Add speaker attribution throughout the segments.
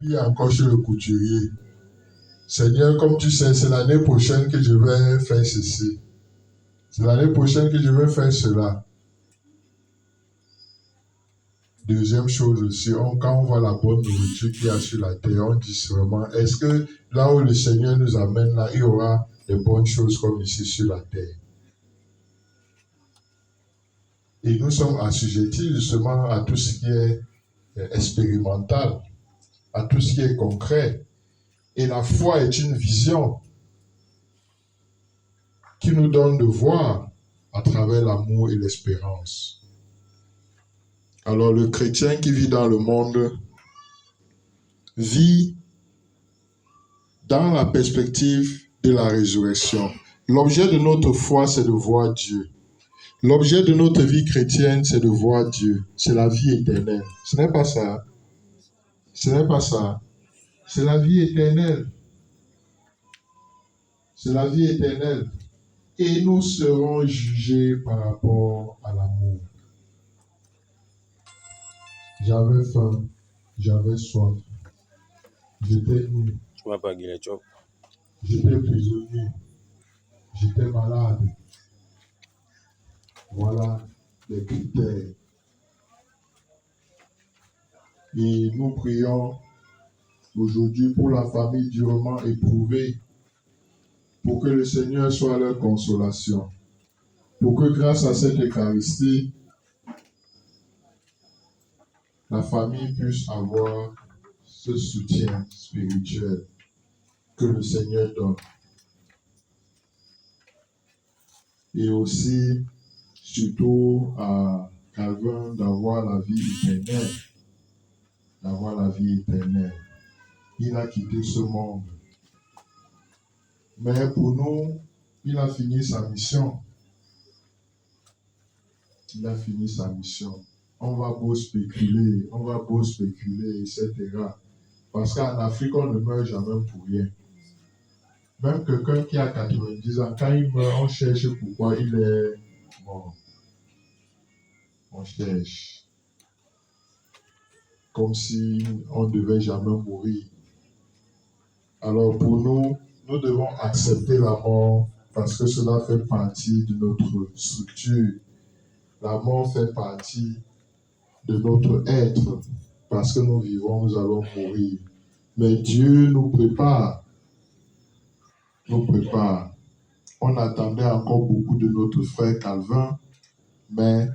Speaker 1: Puis encore chez le couturier. Seigneur, comme tu sais, c'est l'année prochaine que je vais faire ceci. C'est l'année prochaine que je vais faire cela. Deuxième chose aussi, quand on voit la bonne nourriture qu'il y a sur la terre, on dit vraiment, est-ce que là où le Seigneur nous amène, là, il y aura de bonnes choses comme ici sur la terre? Et nous sommes assujettis justement à tout ce qui est expérimental, à tout ce qui est concret. Et la foi est une vision qui nous donne de voir à travers l'amour et l'espérance. Alors le chrétien qui vit dans le monde vit dans la perspective de la résurrection. L'objet de notre foi, c'est de voir Dieu. L'objet de notre vie chrétienne, c'est de voir Dieu. C'est la vie éternelle. Ce n'est pas ça. Ce n'est pas ça. C'est la vie éternelle. C'est la vie éternelle. Et nous serons jugés par rapport à l'amour. J'avais faim, j'avais soif, j'étais nu, j'étais prisonnier, j'étais malade. Voilà les critères. Et nous prions aujourd'hui pour la famille durement éprouvée, pour que le Seigneur soit leur consolation, pour que grâce à cette Eucharistie, la famille puisse avoir ce soutien spirituel que le Seigneur donne. Et aussi, surtout à Calvin, d'avoir la vie éternelle. D'avoir la vie éternelle. Il a quitté ce monde. Mais pour nous, il a fini sa mission. Il a fini sa mission. On va beau spéculer, etc. Parce qu'en Afrique, on ne meurt jamais pour rien. Même quelqu'un qui a 90 ans, quand il meurt, on cherche pourquoi il est mort. On cherche. Comme si on ne devait jamais mourir. Alors pour nous, nous devons accepter la mort parce que cela fait partie de notre structure. La mort fait partie de notre être. Parce que nous vivons, nous allons mourir. Mais Dieu nous prépare. Nous prépare. On attendait encore beaucoup de notre frère Calvin, mais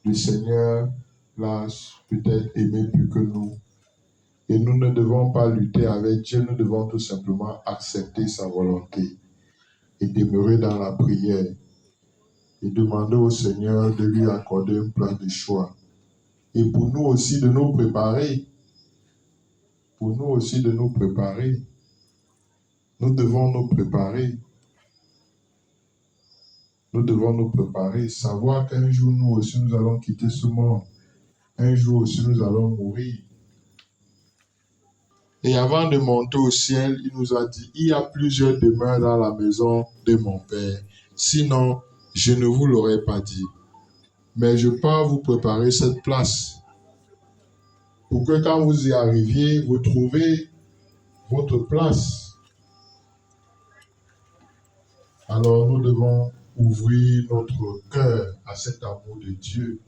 Speaker 1: le Seigneur l'a peut-être aimé plus que nous. Et nous ne devons pas lutter avec Dieu, nous devons tout simplement accepter sa volonté et demeurer dans la prière et demander au Seigneur de lui accorder un plan de choix. Et pour nous aussi de nous préparer. Pour nous aussi de nous préparer. Nous devons nous préparer. Nous devons nous préparer, savoir qu'un jour nous aussi nous allons quitter ce monde. Un jour aussi nous allons mourir. Et avant de monter au ciel, il nous a dit, il y a plusieurs demeures dans la maison de mon Père. Sinon, je ne vous l'aurais pas dit. Mais je pars vous préparer cette place. Pour que quand vous y arriviez, vous trouvez votre place. Alors nous devons ouvrir notre cœur à cet amour de Dieu,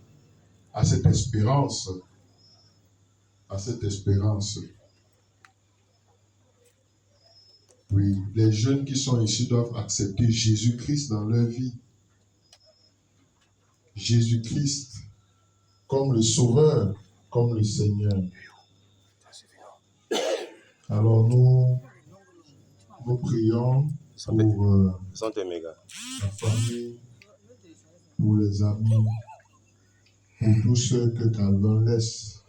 Speaker 1: à cette espérance. À cette espérance. Oui, les jeunes qui sont ici doivent accepter Jésus-Christ dans leur vie. Jésus-Christ comme le Sauveur, comme le Seigneur. Alors nous prions pour la famille, pour les amis, pour tous ceux que Calvin laisse.